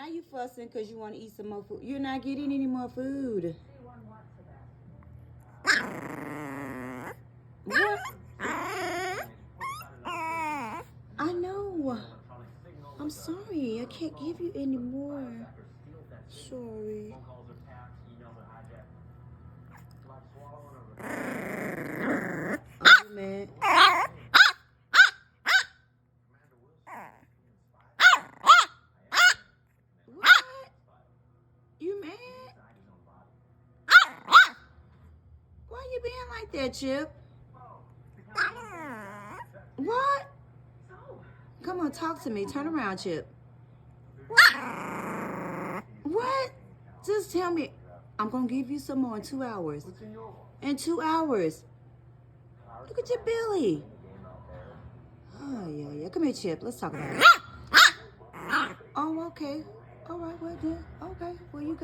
Now you fussing because you want to eat some more food. You're not getting any more food. What? I know. I'm sorry. I can't give you any more. Sorry. Are you mad? What? You mad? Why you being like that, Chip? What? Come on, talk to me. Turn around, Chip. What? Just tell me. I'm going to give you some more in 2 hours. In 2 hours. Look at your belly. Oh, yeah. Come here, Chip. Let's talk about it. Oh, okay. All right, well then. Okay. Well, you